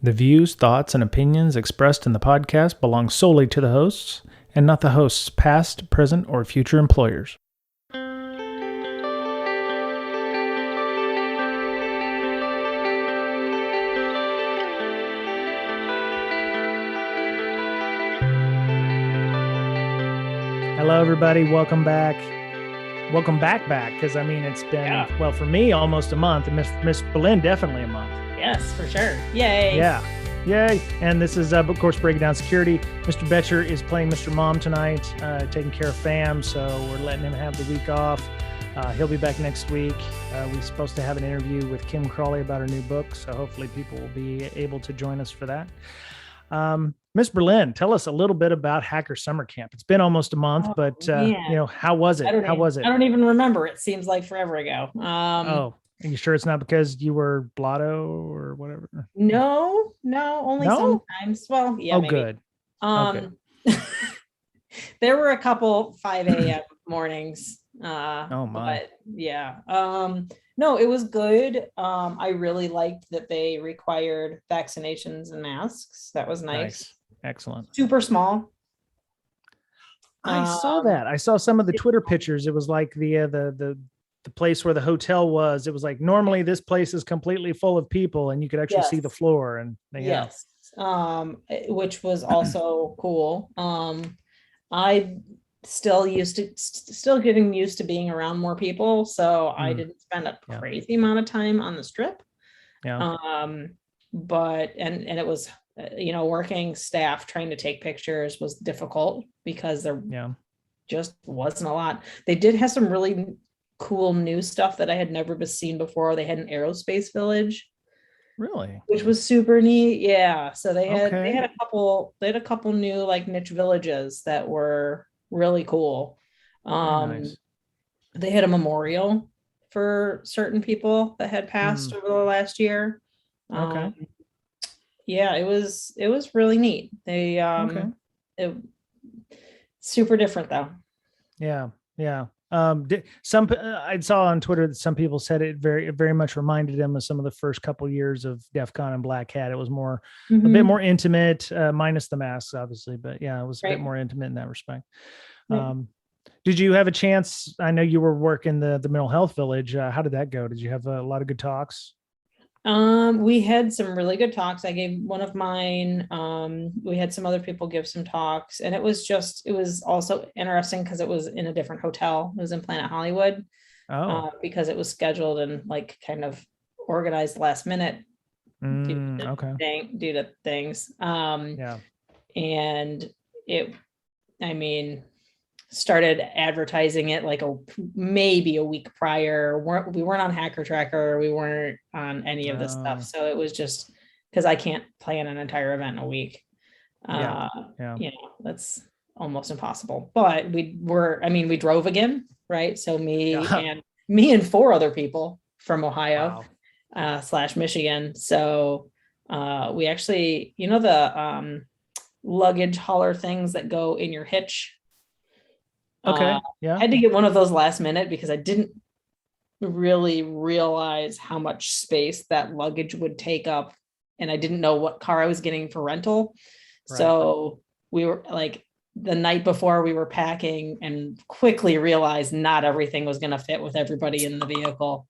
The views, thoughts, and opinions expressed in the podcast belong solely to the hosts and not the host's past, present, or future employers. Hello, everybody. Welcome back. Welcome back, because I mean, it's been, well, for me, almost a month, and Miss Boleyn, definitely a month. Yes, for sure. Yay. Yeah. Yay. And this is, of course, Breaking Down Security. Mr. Betcher is playing Mr. Mom tonight, taking care of fam, so we're letting him have the week off. He'll be back next week. We're supposed to have an interview with Kim Crawley about her new book, so hopefully people will be able to join us for that. Miss Berlin, tell us a little bit about Hacker Summer Camp. It's been almost a month, but how was it? How was it? I don't even remember. It seems like forever ago. Are you sure it's not because you were blotto or whatever? No, only sometimes. Well, yeah. Oh, maybe. Good. Okay. There were a couple 5 a.m. mornings. Oh my. But yeah. No, it was good. I really liked that they required vaccinations and masks. That was nice. Excellent. Super small. I saw that. I saw some of the Twitter pictures. It was like the place where the hotel was. It was like, normally this place is completely full of people and you could actually see the floor, and which was also cool. I still getting used to being around more people, so I didn't spend a crazy amount of time on the strip. But it was working staff trying to take pictures was difficult because there just wasn't a lot. They did have some really cool new stuff that I had never seen before. They had an aerospace village, really, which was super neat. Yeah, so they had a couple new like niche villages that were really cool. Nice. They had a memorial for certain people that had passed over the last year. It was really neat. They super different though. I saw on Twitter that some people said it very much reminded them of some of the first couple years of DEF CON and Black Hat. It was more a bit more intimate, minus the masks, obviously, but yeah, it was a bit more intimate in that respect. Did you have a chance? I know you were working the mental health village. How did that go? Did you have a lot of good talks? We had some really good talks. I gave one of mine. We had some other people give some talks, and it was also interesting because it was in a different hotel. It was in Planet Hollywood. Because it was scheduled and like kind of organized last minute due to things. And it, started advertising it like maybe a week prior. We weren't on Hacker Tracker. We weren't on any of this stuff. So it was just because I can't plan an entire event in a week. That's almost impossible. But we drove again, right? So me and 4 other people from Ohio / Michigan. So we actually, the luggage hauler things that go in your hitch. I had to get one of those last minute because I didn't really realize how much space that luggage would take up, and I didn't know what car I was getting for rental. Right. So we were like the night before we were packing and quickly realized not everything was going to fit with everybody in the vehicle.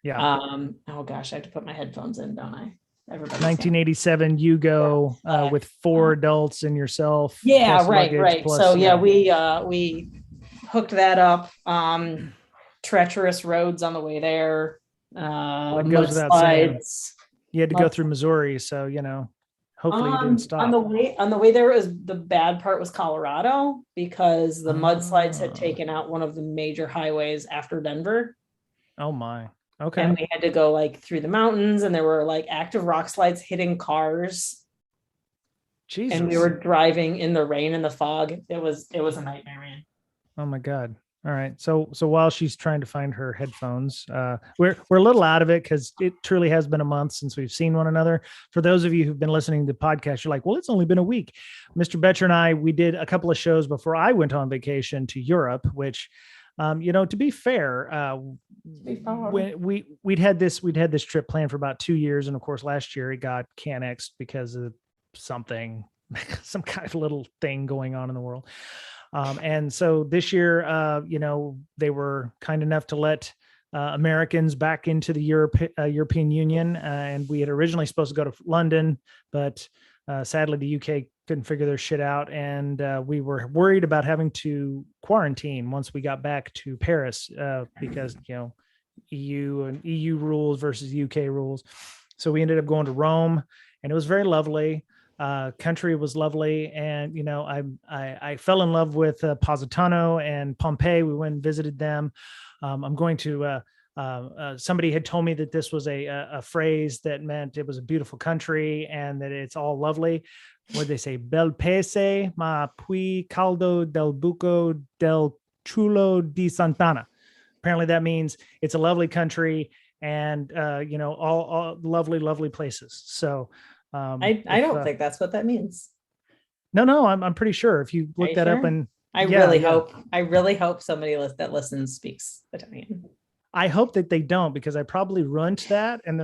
Oh gosh, I have to put my headphones in, don't I? Everybody 1987 Yugo with 4 adults and yourself. Right. Plus, so we hooked that up. Treacherous roads on the way there. It goes without saying. You had to go through Missouri, so hopefully you didn't stop. On the way there, the bad part was Colorado because the mudslides had taken out one of the major highways after Denver. Oh my. Okay. And we had to go like through the mountains, and there were like active rock slides hitting cars. Jesus. And we were driving in the rain and the fog. It was a nightmare, man. Oh my God. All right. So while she's trying to find her headphones, we're a little out of it because it truly has been a month since we've seen one another. For those of you who've been listening to the podcast, you're like, well, it's only been a week. Mr. Betcher and we did a couple of shows before I went on vacation to Europe, which To be fair, when we'd had this trip planned for about 2 years, and of course last year it got cannexed because of something, some kind of little thing going on in the world. And so this year, they were kind enough to let Americans back into the European Union, and we had originally supposed to go to London, but sadly the UK couldn't figure their shit out, and we were worried about having to quarantine once we got back to Paris, because EU rules versus UK rules. So we ended up going to Rome, and it was very lovely. Country was lovely, and I fell in love with Positano and Pompeii. We went and visited them. I'm going to somebody had told me that this was a phrase that meant it was a beautiful country and that it's all lovely. What they say, bel paese, ma pui caldo del buco del culo di Satana. Apparently that means it's a lovely country and all lovely places. So I don't think that's what that means. No, I'm pretty sure. If you look that up, and I really hope somebody that listens speaks Italian. I hope that they don't, because I probably ruined that, and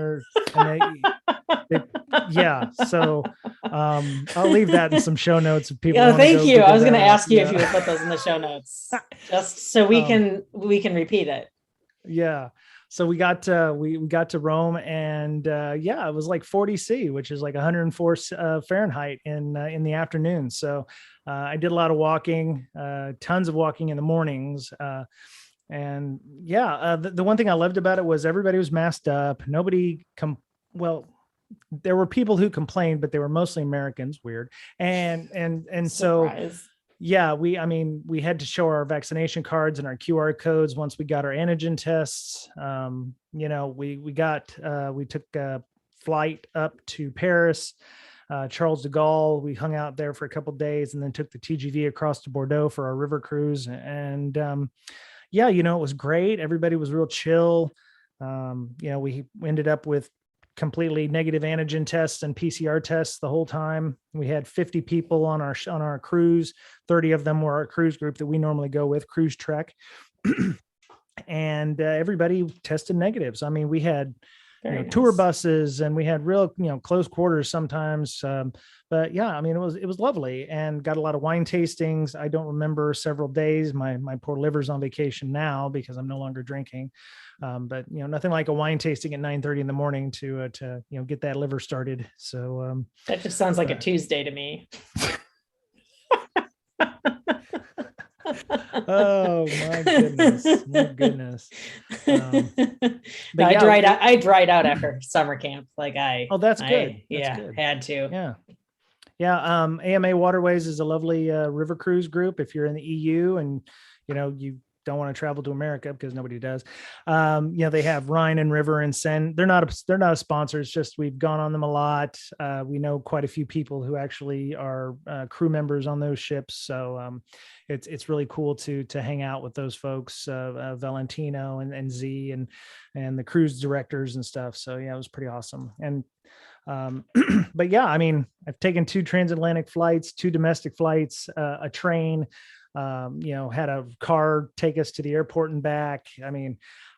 yeah. So I'll leave that in some show notes if people. Yeah, thank you. I was going to ask you if you would put those in the show notes, just so we can repeat it. Yeah. So we got to Rome, and it was like 40 C, which is like 104 Fahrenheit in the afternoon. So I did a lot of walking, tons of walking in the mornings. The one thing I loved about it was everybody was masked up. Nobody there were people who complained, but they were mostly Americans. Weird. And so. Yeah, we had to show our vaccination cards and our QR codes once we got our antigen tests. We took a flight up to Paris, Charles de Gaulle. We hung out there for a couple of days, and then took the TGV across to Bordeaux for our river cruise. And it was great. Everybody was real chill. We ended up with completely negative antigen tests and PCR tests the whole time. We had 50 people on our cruise. 30 of them were our cruise group that we normally go with, Cruise Trek. And everybody tested negatives. I mean, we had tour buses, and we had real, close quarters sometimes. But yeah, it was lovely, and got a lot of wine tastings. I don't remember several days. My poor liver's on vacation now because I'm no longer drinking. But nothing like a wine tasting at 9:30 in the morning to get that liver started. So that just sounds like a Tuesday to me. Oh my goodness. I dried out after summer camp. That's good. Had to. Yeah. AMA Waterways is a lovely river cruise group. If you're in the EU and you don't want to travel to America, because nobody does. They have Rhine and River and Seine. They're not a sponsor. It's just we've gone on them a lot. We know quite a few people who actually are crew members on those ships. So it's really cool to hang out with those folks, Valentino and Z and the cruise directors and stuff. So yeah, it was pretty awesome. And but yeah, I've taken 2 transatlantic flights, 2 domestic flights, a train. Had a car take us to the airport and back.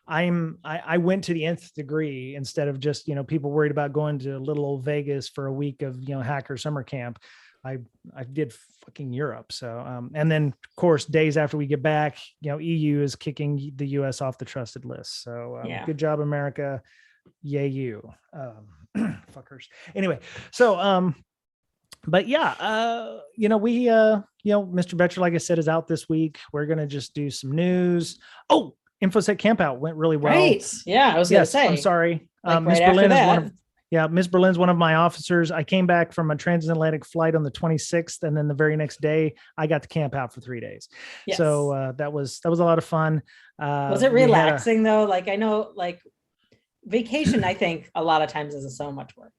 I went to the nth degree instead of just, people worried about going to little old Vegas for a week of, hacker summer camp. I did fucking Europe. So, and then of course, days after we get back, EU is kicking the US off the trusted list. So Good job, America. Yay, you. Fuckers. Anyway, so, but yeah, Mr. Betcher, like I said, is out this week. We're going to just do some news. Oh, InfoSec Campout went really well. Right. Yeah, I was going to say. I'm sorry. Miss Berlin is Miss Berlin's one of my officers. I came back from a transatlantic flight on the 26th, and then the very next day I got to camp out for 3 days. Yes. So that was a lot of fun. Was it relaxing though? I know vacation, I think a lot of times is so much work.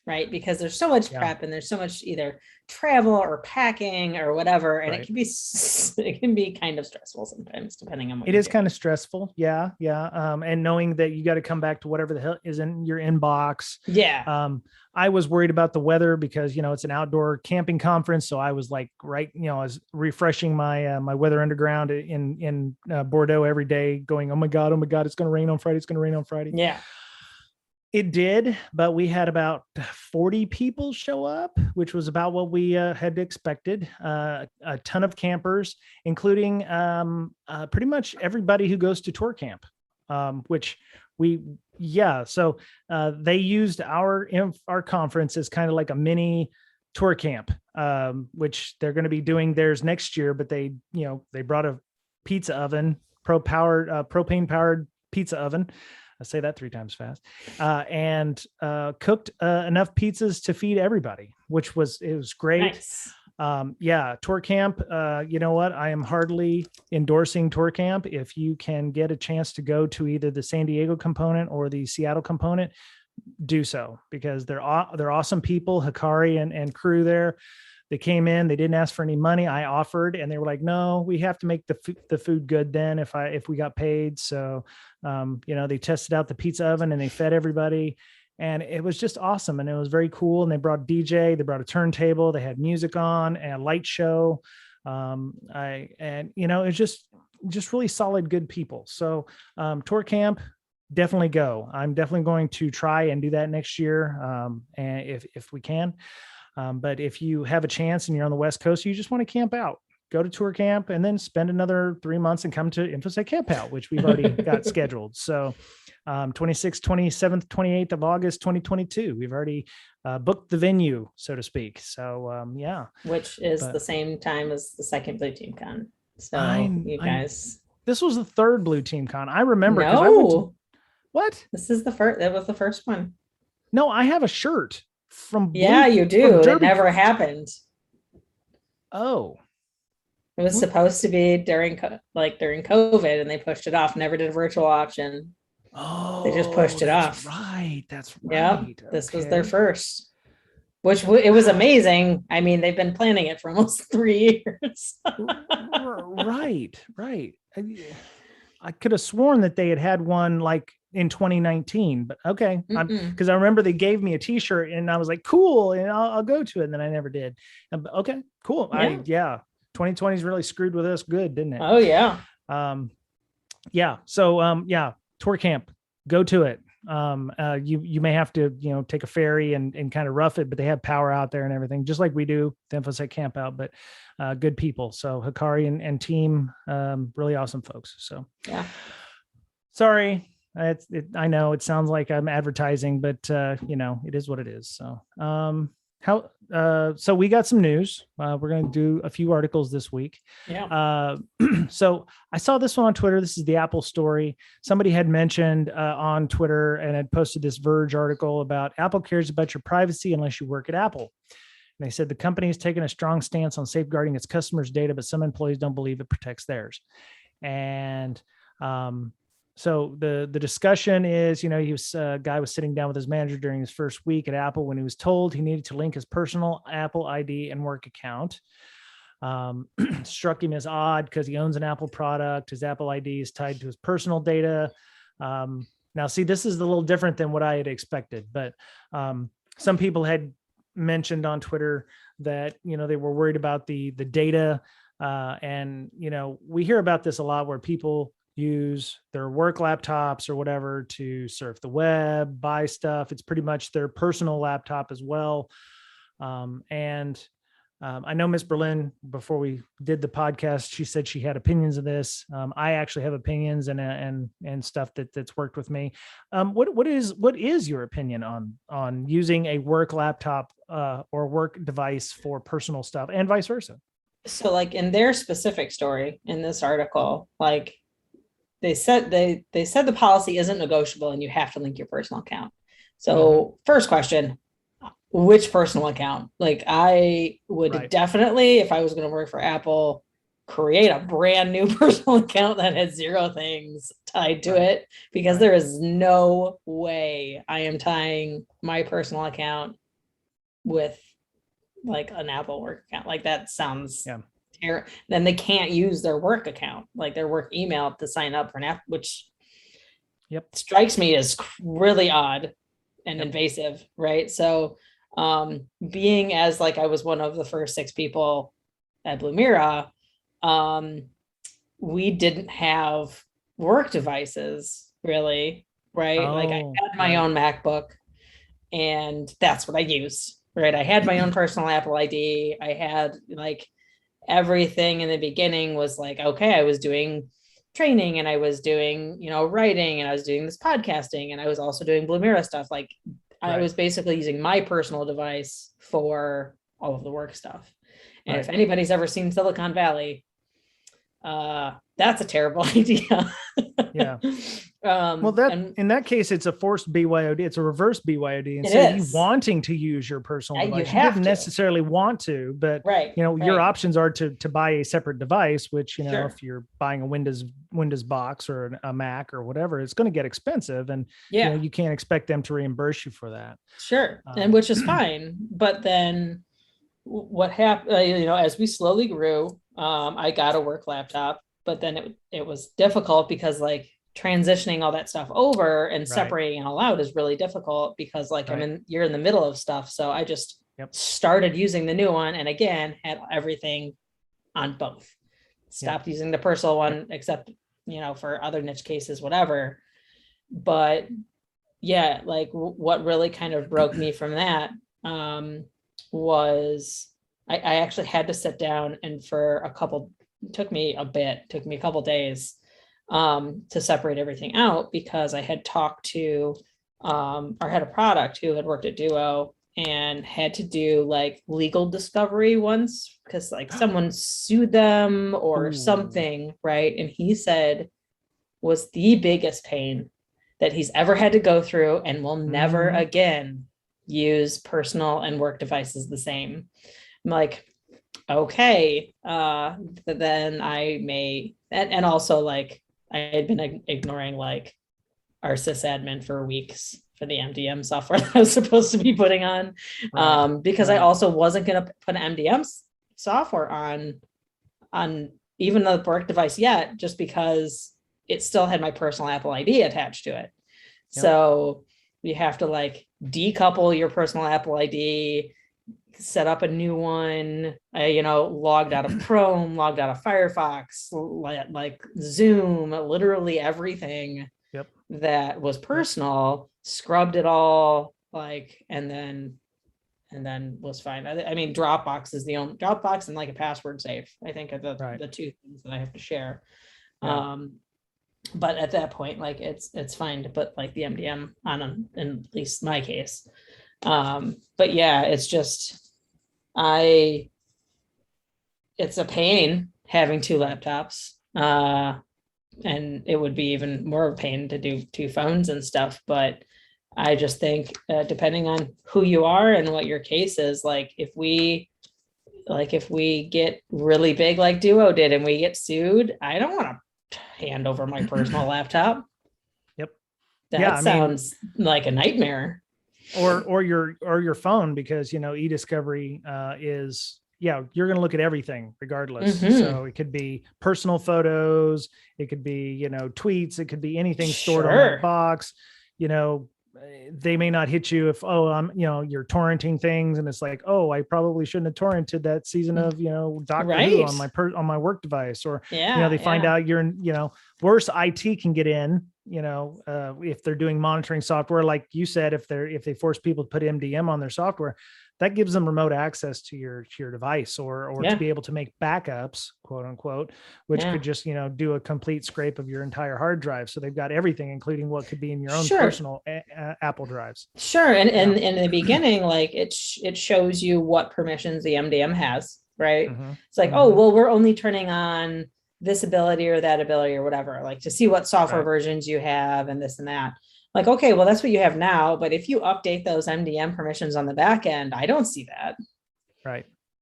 right? Because there's so much prep and there's so much either travel or packing or whatever. And it can be kind of stressful sometimes, depending on what it is kind of stressful. Yeah. And knowing that you got to come back to whatever the hell is in your inbox. Yeah. I was worried about the weather because, it's an outdoor camping conference. So I was like, I was refreshing my, my Weather Underground in Bordeaux every day going, oh my God, it's going to rain on Friday. It's going to rain on Friday. Yeah. It did, but we had about 40 people show up, which was about what we had expected. A ton of campers, including pretty much everybody who goes to tour camp, which so they used our conference as kind of like a mini tour camp, which they're going to be doing theirs next year. But they brought a pizza oven, propane powered pizza oven. I say that 3 times fast, and cooked enough pizzas to feed everybody, it was great. Nice. Tour camp. You know what? I am hardly endorsing tour camp. If you can get a chance to go to either the San Diego component or the Seattle component, do so, because they're awesome people. Hikari and crew there. They came in, they didn't ask for any money. I offered, and they were like, no, we have to make the food good then if we got paid. So, they tested out the pizza oven and they fed everybody, and it was just awesome. And it was very cool. And they brought DJ, they brought a turntable, they had music on and a light show. It's just really solid, good people. So, tour camp, definitely go. I'm definitely going to try and do that next year. And if we can. But if you have a chance and you're on the West Coast, you just want to camp out, go to tour camp and then spend another 3 months and come to InfoSec Camp Out, which we've already got scheduled. So 26th, 27th, 28th of August, 2022, we've already booked the venue, so to speak. So which is the same time as the second Blue Team Con. So this was the third Blue Team Con. I remember. No. What? This is the first. That was the first one. No, I have a shirt from. You do. It never happened. Oh. It was supposed to be during COVID, and they pushed it off. Never did a virtual option. Oh, they just pushed it off. Right. That's right. Yeah. This was their first, which it was amazing. I mean, they've been planning it for almost 3 years. Right. I could have sworn that they had one like in 2019, but okay. Because I remember they gave me a t-shirt and I was like, cool. And I'll go to it. And then I never did. Okay, cool. Yeah. 2020's really screwed with us good, didn't it? Oh yeah. So tour camp, go to it. You may have to, take a ferry and kind of rough it, but they have power out there and everything, just like we do the InfoSec Camp Out, but good people. So Hikari and team, really awesome folks. So yeah. Sorry. I know it sounds like I'm advertising, but it is what it is. So, so we got some news. We're going to do a few articles this week. Yeah. So I saw this one on Twitter. This is the Apple story. Somebody had mentioned on Twitter and had posted this Verge article about Apple cares about your privacy unless you work at Apple. And they said the company has taken a strong stance on safeguarding its customers' data, but some employees don't believe it protects theirs. And, so the discussion is, a guy was sitting down with his manager during his first week at Apple when he was told he needed to link his personal Apple ID and work account. Struck him as odd because he owns an Apple product. His Apple ID is tied to his personal data. Now, see, this is a little different than what I had expected, but some people had mentioned on Twitter that, they were worried about the data. And, we hear about this a lot where people use their work laptops or whatever to surf the web, buy stuff. It's pretty much their personal laptop as well. I know Miss Berlin, before we did the podcast, she said she had opinions of this. I actually have opinions and stuff that's worked with me. What is your opinion on using a work laptop or work device for personal stuff and vice versa? So like in their specific story in this article, like they said the policy isn't negotiable and you have to link your personal account. So first question, which personal account? Like I would definitely, if I was going to work for Apple, create a brand new personal account that has 0 things tied to it, because there is no way I am tying my personal account with like an Apple work account. Like that sounds Yeah. terrible. Then they can't use their work account, like their work email, to sign up for an app, which strikes me as really odd and invasive, right? So being as like I was one of the first 6 people at Blue Mira, we didn't have work devices really, right? Like I had my own MacBook and that's what I used, right? I had my own personal Apple ID. I had like everything in the beginning was like, okay, I was doing training and I was doing, writing, and I was doing this podcasting, and I was also doing Blue Mira stuff. Like I was basically using my personal device for all of the work stuff. And if anybody's ever seen Silicon Valley, that's a terrible idea. Yeah. Well, in that case, it's a forced BYOD. It's a reverse BYOD. Instead of you wanting to use your personal device, you didn't necessarily want to, but your options are to buy a separate device, which, if you're buying a Windows box or a Mac or whatever, it's going to get expensive, and you can't expect them to reimburse you for that. Sure. And which is fine. But then what happened, as we slowly grew, I got a work laptop, but then it was difficult because like transitioning all that stuff over and separating it all out is really difficult because like you're in the middle of stuff. So I just started using the new one, and again had everything on both. Stopped using the personal one except for other niche cases, whatever. But like what really kind of broke me from that was I actually had to sit down, and took me a couple days to separate everything out, because I had talked to our head of product who had worked at Duo and had to do like legal discovery once because like someone sued them or something, right? And he said was the biggest pain that he's ever had to go through and will never again use personal and work devices the same. I'm like, okay, then I may, and also like I had been ignoring like our sysadmin for weeks for the MDM software that I was supposed to be putting on, because I also wasn't going to put an MDM software on even the work device yet, just because it still had my personal Apple ID attached to it. So you have to like decouple your personal Apple ID, set up a new one, logged out of Chrome, logged out of Firefox, like Zoom, literally everything that was personal, scrubbed it all, like, and then was fine. I mean, Dropbox is the only Dropbox and like a password safe, I think, are the two things that I have to share. But at that point, like it's fine to put like the MDM on them, in at least my case. But yeah, it's just it's a pain having 2 laptops, and it would be even more of a pain to do 2 phones and stuff. But I just think depending on who you are and what your case is, like if we get really big like Duo did and we get sued, I don't want to hand over my personal laptop. That sounds like a nightmare. Or your phone, because e-discovery is you're going to look at everything regardless. So it could be personal photos, it could be tweets, it could be anything stored on that box. They may not hit you if you're torrenting things and it's like, I probably shouldn't have torrented that season of Doctor Who on my work device, or they find out you're worse, IT can get in, if they're doing monitoring software, like you said, if they force people to put MDM on their software, that gives them remote access to your device, or to be able to make backups, quote unquote, which could just, do a complete scrape of your entire hard drive. So they've got everything, including what could be in your own personal Apple drives. Sure. And in the beginning, like it shows you what permissions the MDM has, right? It's like, oh, well, we're only turning on this ability or that ability or whatever, like to see what software versions you have and this and that. Like, okay, well, that's what you have now. But if you update those MDM permissions on the back end, I don't see that.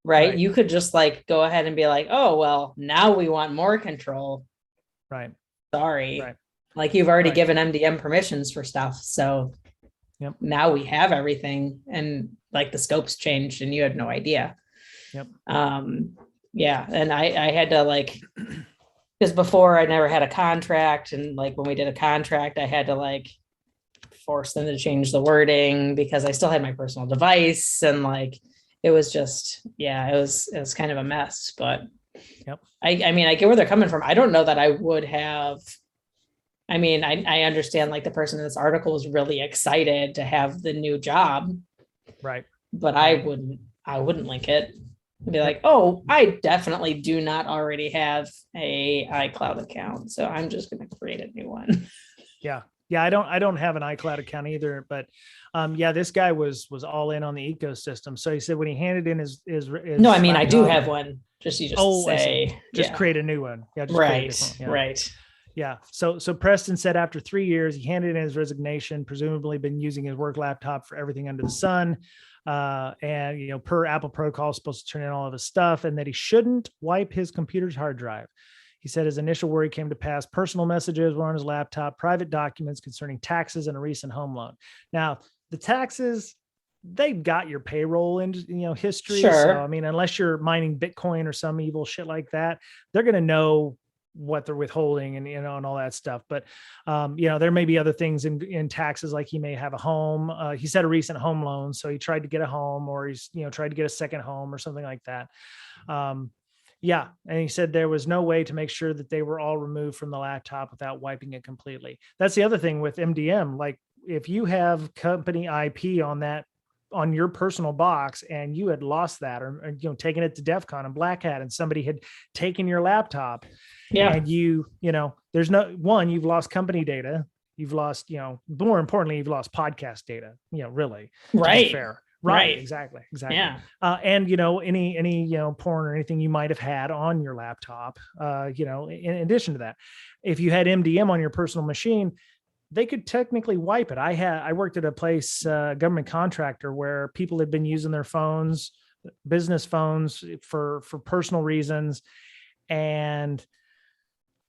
Right. You could just like go ahead and be like, oh, well, now we want more control. Sorry. Like you've already given MDM permissions for stuff. So now we have everything. And like the scopes changed and you had no idea. Yep. Yeah. And I had to like, because before I never had a contract. And like when we did a contract, I had to like force them to change the wording because I still had my personal device. And like, it was just, yeah, it was kind of a mess, but yep. I mean, I get where they're coming from. I don't know that I would have, I mean, I understand like the person in this article is really excited to have the new job. Right. But I wouldn't link it. I'd be like, oh, I definitely do not already have a iCloud account. So I'm just going to create a new one. Yeah. Yeah. I don't have an iCloud account either, but yeah, this guy was all in on the ecosystem. So he said when he handed in his no, I mean, laptop, I do have one. Just say, just create a new one. Yeah. Right. Right. Yeah. So Preston said after 3 years, he handed in his resignation, presumably been using his work laptop for everything under the sun. And, you know, per Apple protocol, supposed to turn in all of his stuff and that he shouldn't wipe his computer's hard drive. He said his initial worry came to pass. Personal messages were on his laptop, private documents concerning taxes and a recent home loan. Now, the taxes, they've got your payroll and, you know, history. Sure. So, I mean, unless you're mining Bitcoin or some evil shit like that, they're going to know what they're withholding and, you know, and all that stuff. But, you know, there may be other things in taxes, like he may have a home. He said a recent home loan. So he tried to get a home, or he's, you know, tried to get a second home or something like that. Yeah. And he said there was no way to make sure that they were all removed from the laptop without wiping it completely. That's the other thing with MDM. Like if you have company IP on your personal box and you had lost that, or you know, taken it to DEF CON and Black Hat and somebody had taken your laptop, and you know, there's you've lost company data. You've lost, you know, more importantly, you've lost podcast data, you know, really. Right. Fair. Right. Exactly. Yeah. And, you know, any, you know, porn or anything you might've had on your laptop, you know, in addition to that, if you had MDM on your personal machine, they could technically wipe it. I worked at a place, government contractor, where people had been using their phones, business phones for personal reasons. And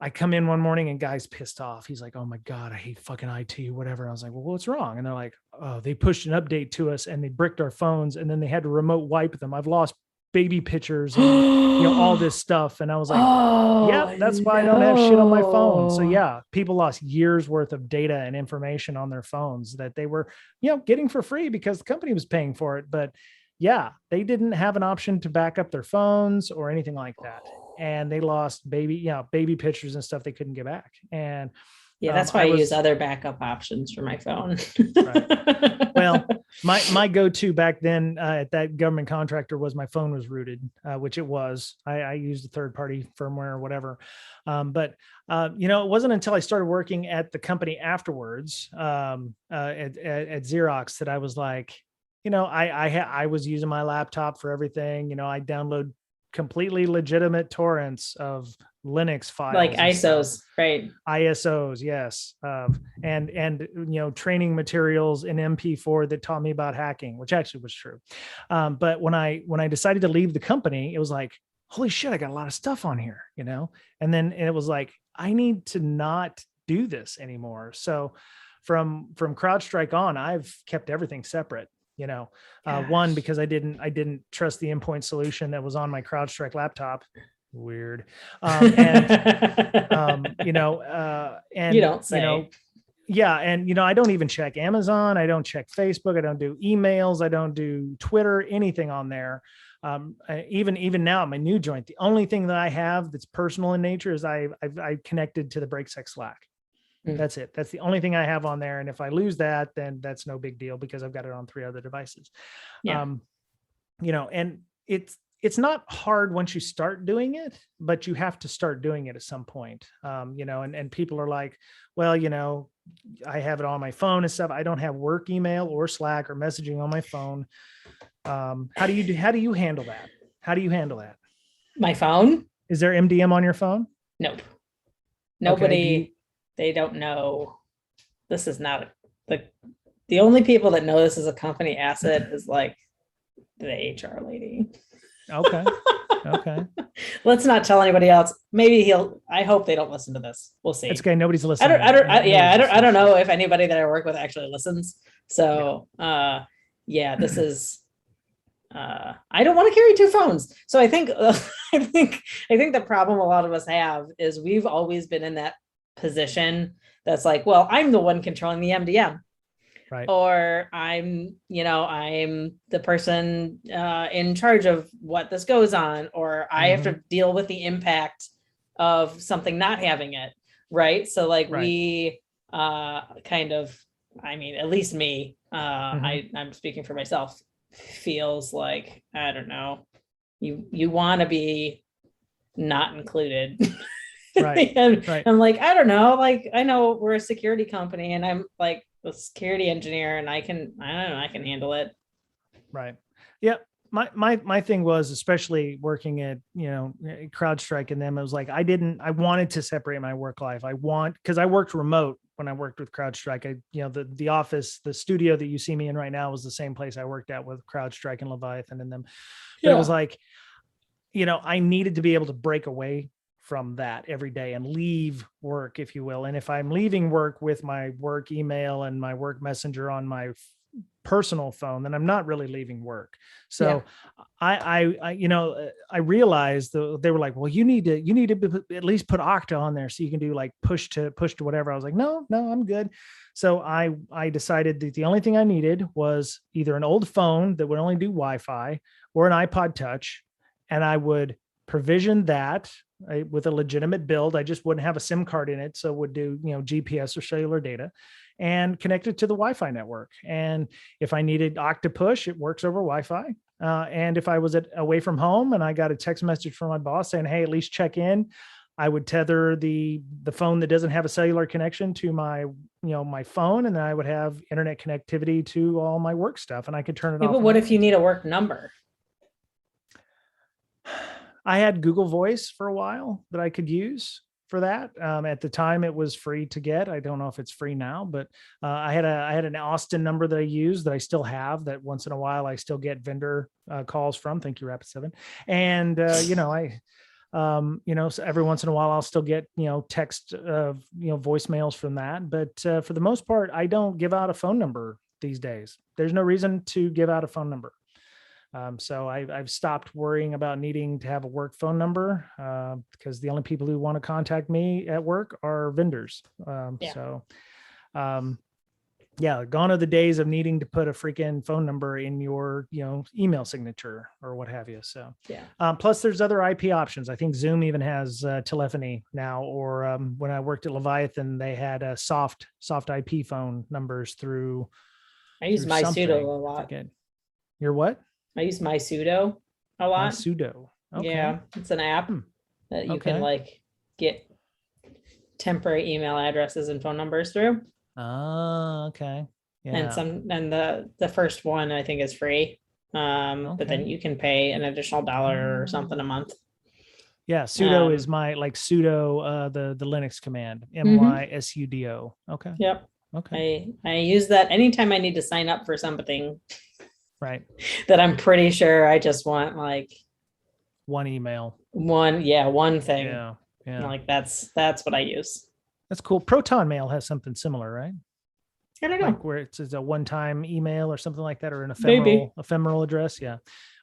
I come in one morning and guy's pissed off. He's like, oh my God, I hate fucking IT, whatever. I was like, well, what's wrong? And they're like, oh, they pushed an update to us and they bricked our phones and then they had to remote wipe them. I've lost baby pictures and, you know, all this stuff. And I was like, yeah, that's why I don't have shit on my phone. So yeah, people lost years worth of data and information on their phones that they were, you know, getting for free because the company was paying for it. But yeah, they didn't have an option to back up their phones or anything like that. And they lost baby pictures and stuff they couldn't get back. And yeah, that's why I use other backup options for my phone. Right. Well, my go-to back then at that government contractor was my phone was rooted, which it was. I used a third-party firmware or whatever. But you know, it wasn't until I started working at the company afterwards at Xerox that I was like, you know, I was using my laptop for everything. You know, I download completely legitimate torrents of Linux files, like ISOs, right? ISOs, yes. And you know, training materials in MP4 that taught me about hacking, which actually was true. But when I decided to leave the company, it was like, holy shit, I got a lot of stuff on here, you know? And then it was like, I need to not do this anymore. So from CrowdStrike on, I've kept everything separate. You know, one, because I didn't trust the endpoint solution that was on my CrowdStrike laptop. Weird. And you know, and you don't say. You know, yeah, and you know, I don't even check Amazon. I don't check Facebook. I don't do emails. I don't do Twitter. Anything on there. Even now at my new joint, the only thing that I have that's personal in nature is I connected to the BreakSec Slack. That's it. That's the only thing I have on there. And if I lose that, then that's no big deal because I've got it on 3 other devices. Yeah. You know, and it's not hard once you start doing it, but you have to start doing it at some point. You know, and people are like, well, you know, I have it on my phone and stuff. I don't have work email or Slack or messaging on my phone. How do you handle that? How do you handle that? My phone? Is there MDM on your phone? Nope. Nobody. Okay, they don't know. This is not the only people that know this is a company asset is like the HR lady. Okay. Okay. Let's not tell anybody else. Maybe I hope they don't listen to this. We'll see. It's okay. Nobody's listening. I don't know if anybody that I work with actually listens. So, yeah, this is I don't want to carry two phones. So I think I think the problem a lot of us have is we've always been in that position that's like, well, I'm the one controlling the MDM, Right. or I'm the person in charge of what this goes on, or I have to deal with the impact of something not having it, right? So like we kind of, I mean, at least me, I'm speaking for myself, feels like, I don't know, you want to be not included. Right. And Right. I'm like, I don't know, like, I know we're a security company and I'm like a security engineer and I don't know, I can handle it. Right. Yeah. My thing was, especially working at, CrowdStrike and them, it was like, I wanted to separate my work life. Cause I worked remote when I worked with CrowdStrike. The office, the studio that you see me in right now was the same place I worked at with CrowdStrike and Leviathan and them. But it was like, I needed to be able to break away from that every day and leave work, if you will. And if I'm leaving work with my work email and my work messenger on my personal phone, then I'm not really leaving work. So I realized they were like, well, you need to at least put Okta on there so you can do like push to whatever. I was like, no, I'm good. So I decided that the only thing I needed was either an old phone that would only do Wi-Fi or an iPod Touch. And I would provision that with a legitimate build. I just wouldn't have a SIM card in it. So it would do, GPS or cellular data and connect it to the Wi-Fi network. And if I needed Octopush, it works over Wi-Fi. And if I was away from home and I got a text message from my boss saying, hey, at least check in, I would tether the phone that doesn't have a cellular connection to my, my phone. And then I would have internet connectivity to all my work stuff and I could turn it off. But what if you need a work number? I had Google Voice for a while that I could use for that. At the time, it was free to get. I don't know if it's free now, but I had an Austin number that I used that I still have. That once in a while I still get vendor calls from. Thank you, Rapid7. And so every once in a while I'll still get text voicemails from that. But for the most part, I don't give out a phone number these days. There's no reason to give out a phone number. So I've stopped worrying about needing to have a work phone number because the only people who want to contact me at work are vendors. So, gone are the days of needing to put a freaking phone number in your, email signature or what have you. So, plus there's other IP options. I think Zoom even has telephony now, or when I worked at Leviathan, they had a soft IP phone numbers through. I use my pseudo a lot. Your what? I use my pseudo a lot. My pseudo. Okay. Yeah, it's an app that you can like get temporary email addresses and phone numbers through. Oh, okay. Yeah. And the first one I think is free. But then you can pay an additional $1 or something a month. Yeah, sudo is my sudo the Linux command, MYSUDO. Okay. Yep. Okay. I use that anytime I need to sign up for something. Right. That I'm pretty sure I just want like one email. One thing. Yeah. Like that's what I use. That's cool. Proton Mail has something similar, right? I don't know. Like where it's a one-time email or something like that, or an ephemeral address. Yeah.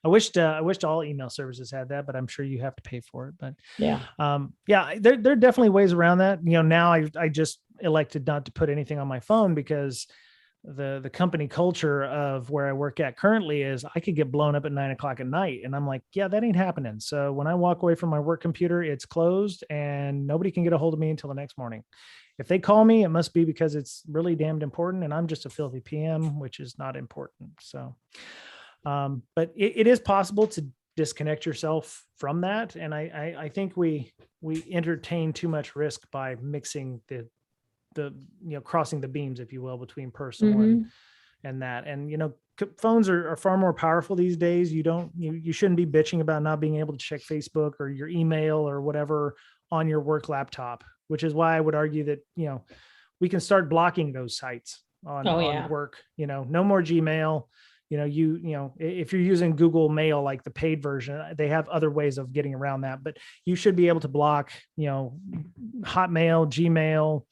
I wished all email services had that, but I'm sure you have to pay for it. But there are definitely ways around that. Now I just elected not to put anything on my phone because the company culture of where I work at currently is I could get blown up at 9:00 at night. And I'm like, yeah, that ain't happening. So when I walk away from my work computer, it's closed and nobody can get a hold of me until the next morning. If they call me, it must be because it's really damned important. And I'm just a filthy PM, which is not important. So, but it is possible to disconnect yourself from that. And I think we entertain too much risk by mixing the crossing the beams, if you will, between personal and that. And phones are far more powerful these days. You shouldn't be bitching about not being able to check Facebook or your email or whatever on your work laptop, which is why I would argue that we can start blocking those sites on work. No more Gmail. If you're using Google Mail, like the paid version, they have other ways of getting around that, but you should be able to block Hotmail, Gmail,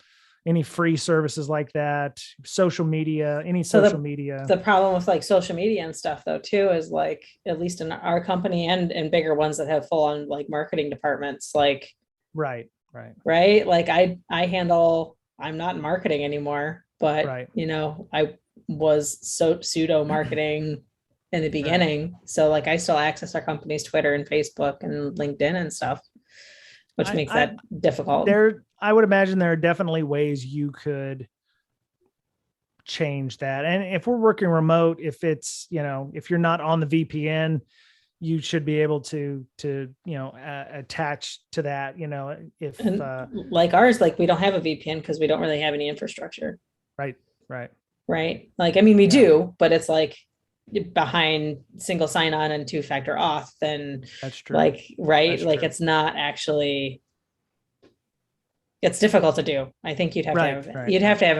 any free services like that, social media, any So social media. The problem with like social media and stuff though too is like, at least in our company and bigger ones that have full on like marketing departments, like Right. like I'm not in marketing anymore, but Right. I was so pseudo marketing in the beginning, so like I still access our company's Twitter and Facebook and LinkedIn and stuff, which makes that difficult. I would imagine there are definitely ways you could change that. And if we're working remote, if it's, if you're not on the VPN, you should be able to attach to that, if like ours, like we don't have a VPN because we don't really have any infrastructure. Right. Like, I mean, we do, but it's like behind single sign-on and two-factor auth, then that's true. Like, right. That's like true. It's not actually, it's difficult to do. I think you'd have to have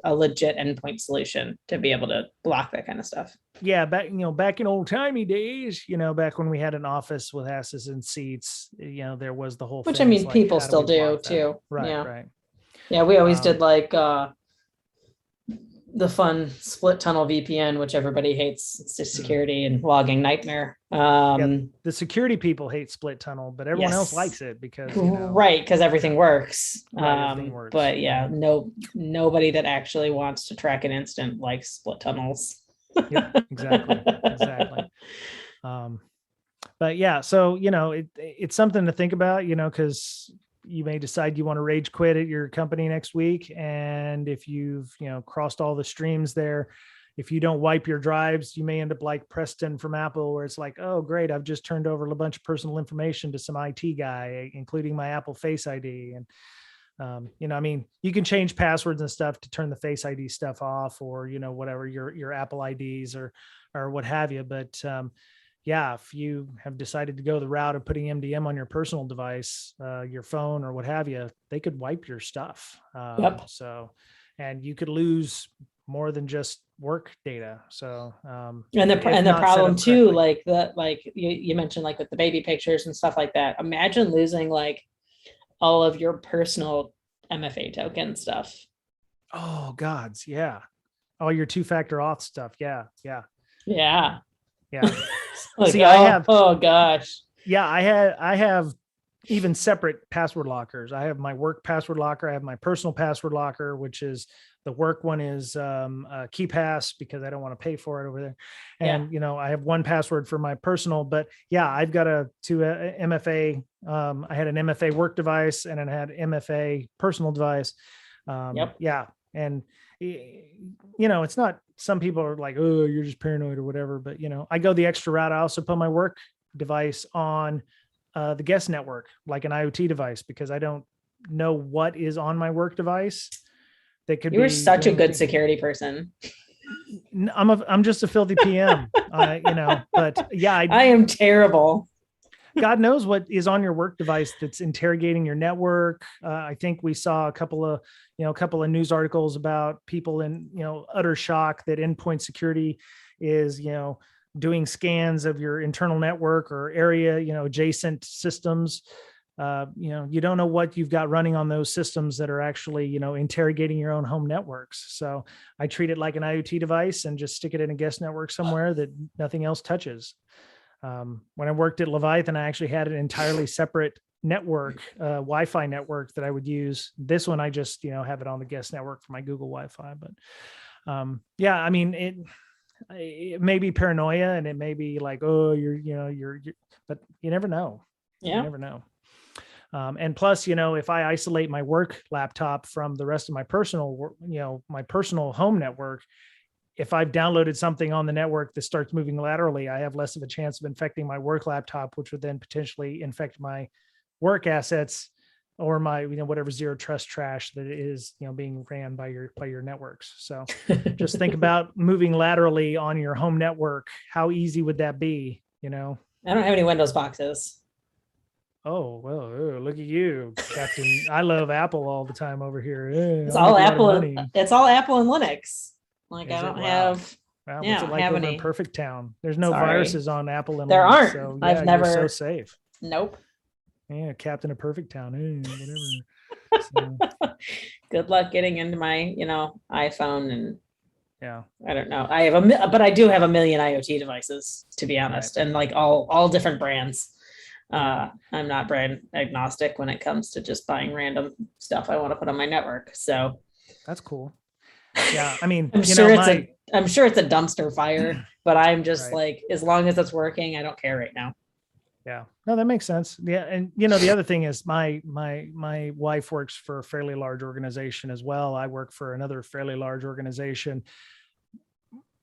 a legit endpoint solution to be able to block that kind of stuff. Yeah, back in old timey days, back when we had an office with asses and seats, there was the whole which thing. I mean, people still do too. Right. Yeah, we always did like the fun split tunnel VPN, which everybody hates. It's just security and logging nightmare. The security people hate split tunnel, but everyone else likes it because right, because everything works. Everything works. But nobody that actually wants to track an instant likes split tunnels. Yep, exactly. But yeah, so it's something to think about, because you may decide you want to rage quit at your company next week. And if you've, crossed all the streams there, if you don't wipe your drives, you may end up like Preston from Apple, where it's like, oh, great, I've just turned over a bunch of personal information to some IT guy, including my Apple Face ID. And, you can change passwords and stuff to turn the Face ID stuff off, or, whatever your Apple IDs or what have you. But, yeah, if you have decided to go the route of putting MDM on your personal device, your phone or what have you, they could wipe your stuff. Yep. So, and you could lose more than just work data. So, and the problem too, like you mentioned, like with the baby pictures and stuff like that, imagine losing like all of your personal MFA token stuff. Oh gods. Yeah. All your two-factor auth stuff. Yeah. Like, see, I have, oh gosh. Yeah, I have even separate password lockers. I have my work password locker. I have my personal password locker, which is the work one is KeyPass, because I don't want to pay for it over there. And, I have one password for my personal, but yeah, I've got two MFA. I had an MFA work device and I had MFA personal device. Yeah. And, it's not, some people are like, oh, you're just paranoid or whatever, but I go the extra route. I also put my work device on the guest network, like an IoT device, because I don't know what is on my work device. That could be. You were such a good security person. I'm just a filthy PM, but yeah, I am terrible. God knows what is on your work device that's interrogating your network. I think we saw a couple of news articles about people in, utter shock that endpoint security is, doing scans of your internal network or area, adjacent systems. You don't know what you've got running on those systems that are actually, interrogating your own home networks. So I treat it like an IoT device and just stick it in a guest network somewhere that nothing else touches. When I worked at Leviathan, I actually had an entirely separate network, Wi-Fi network that I would use. This one, I just, have it on the guest network for my Google Wi-Fi. But yeah, I mean, it may be paranoia and it may be like, oh, you're, but you never know. Yeah. You never know. And plus, if I isolate my work laptop from the rest of my personal, my personal home network, if I've downloaded something on the network that starts moving laterally, I have less of a chance of infecting my work laptop, which would then potentially infect my work assets or my, whatever zero trust trash that is, being ran by your networks. So just think about moving laterally on your home network. How easy would that be? I don't have any Windows boxes. Oh, well, look at you, Captain. I love Apple all the time over here. It's all Apple. It's all Apple and Linux. Like, I don't have. Wow, what's it like over in Perfect Town? There's no viruses on Apple and there Linux, aren't. So, I've never. You're so safe. Nope. Yeah, Captain of Perfect Town. Whatever. So, Good luck getting into my, iPhone, and yeah. I don't know. But I do have a million IoT devices, to be honest, and like all different brands. I'm not brand agnostic when it comes to just buying random stuff I want to put on my network. So That's cool. Yeah. I mean, I'm sure it's a dumpster fire, but I'm just like, as long as it's working, I don't care right now. Yeah, no, that makes sense. Yeah. And the other thing is my wife works for a fairly large organization as well. I work for another fairly large organization.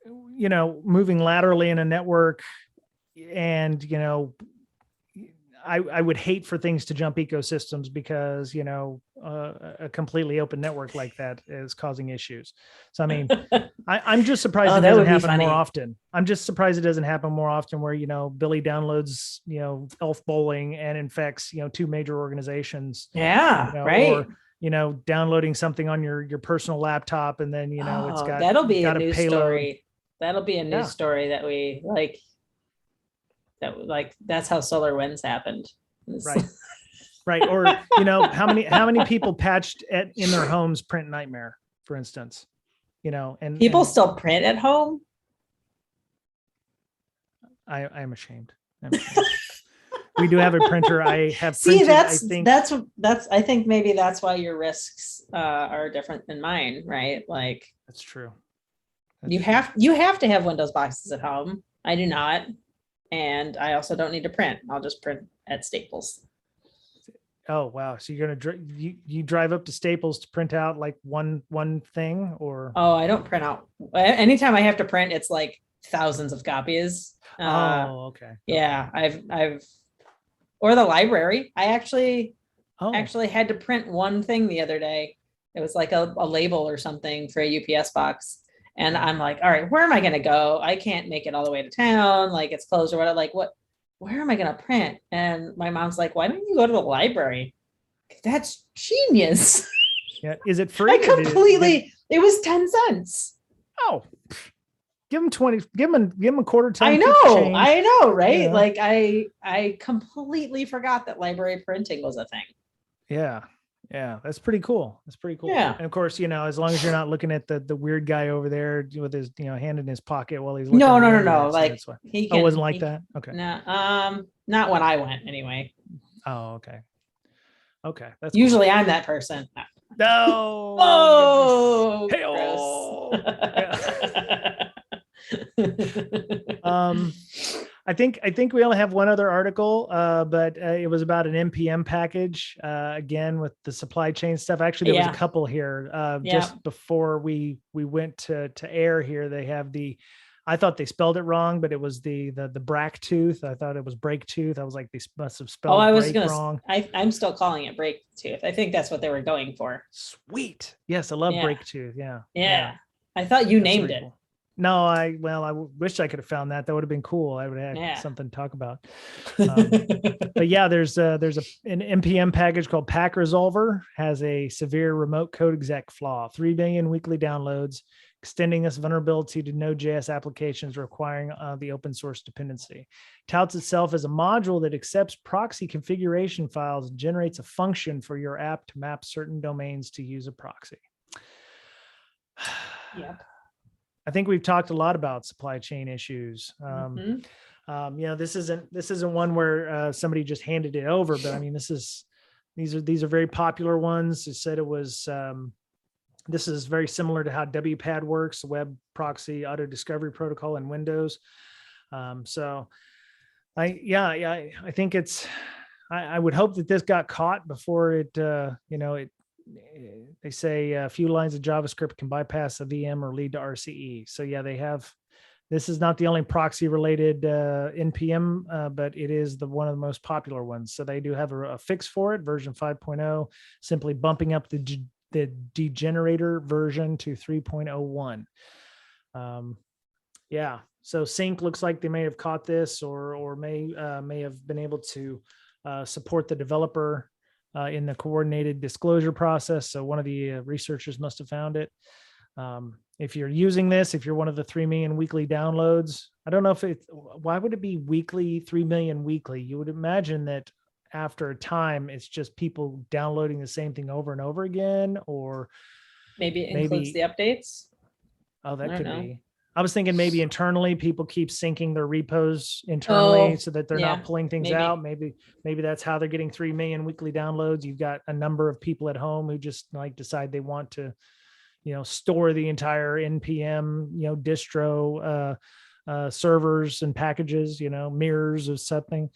Moving laterally in a network, and I would hate for things to jump ecosystems because a completely open network like that is causing issues. So I mean, I'm just surprised it doesn't happen more often. I'm just surprised it doesn't happen more often where Billy downloads Elf Bowling and infects 2 major organizations. Yeah, right. Or downloading something on your personal laptop, and then it's got that'll be got a news payload. story. That'll be a news story that we like. That's how SolarWinds happened. Right. Right. Or, how many people patched in their homes print Nightmare, for instance, and people still print at home. I'm ashamed. We do have a printer. I have printed. I think maybe that's why your risks are different than mine, right? Like that's true. You have to have Windows boxes at home. I do not. And I also don't need to print. I'll just print at Staples. Oh, wow. So you're going to you drive up to Staples to print out like one thing, or? Oh, I don't print out. Anytime I have to print, it's like thousands of copies. Okay. Yeah. I've or the library. I actually had to print one thing the other day. It was like a label or something for a UPS box. And I'm like, all right, where am I going to go? I can't make it all the way to town. Like it's closed or what? Like where am I going to print? And my mom's like, why don't you go to the library? That's genius. Yeah. Is it free? It was 10 cents. Oh, give them 20, give them a quarter time. I know. Right. Yeah. Like I completely forgot that library printing was a thing. Yeah. Yeah, that's pretty cool. Yeah. And of course, as long as you're not looking at the weird guy over there with his, hand in his pocket while he's looking. No. So like it wasn't like that. Okay. No, not when I went anyway. Oh, okay. Okay. That's usually cool. I'm that person. No. Oh. I think we only have one other article, but it was about an NPM package, again, with the supply chain stuff. Actually, there was a couple here. Just before we went to air here, they have I thought they spelled it wrong, but it was the brack tooth. I thought it was break tooth. I was like, they must have spelled wrong. I'm still calling it break tooth. I think that's what they were going for. Sweet. Yes, I love break tooth. Yeah. I thought you named it. Cool. No, I wish I could have found that. That would have been cool. I would have something to talk about. But yeah, there's an NPM package called Pack Resolver, has a severe remote code exec flaw, 3 billion weekly downloads, extending this vulnerability to Node.js applications requiring the open source dependency. Touts itself as a module that accepts proxy configuration files and generates a function for your app to map certain domains to use a proxy. Yep. I think we've talked a lot about supply chain issues. This isn't one where somebody just handed it over, but I mean, these are very popular ones. It said it was, this is very similar to how WPAD works, the web proxy auto discovery protocol in Windows. So I think I would hope that this got caught before it, they say a few lines of JavaScript can bypass a VM or lead to RCE. So yeah, this is not the only proxy related NPM, but it is one of the most popular ones. So they do have a fix for it, version 5.0, simply bumping up the degenerator version to 3.01. So Sync looks like they may have caught this or may have been able to support the developer in the coordinated disclosure process. So one of the researchers must have found it. If you're using this, if you're one of the 3 million weekly downloads, I don't know why would it be weekly, 3 million weekly? You would imagine that after a time, it's just people downloading the same thing over and over again, or maybe it includes the updates. Oh, that could be. I was thinking maybe internally people keep syncing their repos internally so that they're not pulling things out. Maybe that's how they're getting 3 million weekly downloads. You've got a number of people at home who just like decide they want to, store the entire NPM, distro servers and packages, mirrors or something.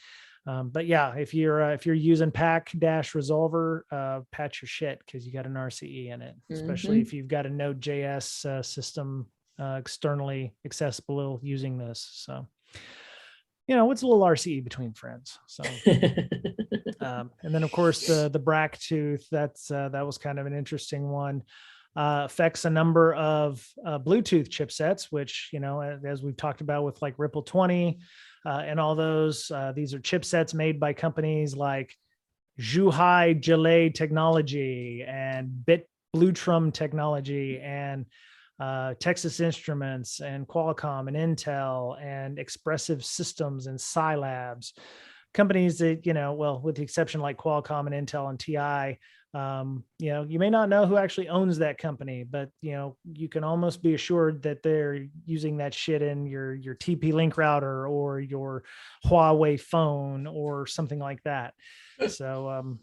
But yeah, if you're using pack-resolver, patch your shit because you got an RCE in it, especially if you've got a Node.js system externally accessible using this. So, it's a little RCE between friends. So, and then of course the brack tooth. That was kind of an interesting one. Affects a number of Bluetooth chipsets, which as we've talked about with like Ripple 20 and all those. These are chipsets made by companies like Zhuhai Gelei Technology and Blutrum Technology and Texas Instruments and Qualcomm and Intel and Expressive Systems and Scilabs. Companies that, with the exception like Qualcomm and Intel and TI, you may not know who actually owns that company, but you can almost be assured that they're using that shit in your TP-Link router or your Huawei phone or something like that. So,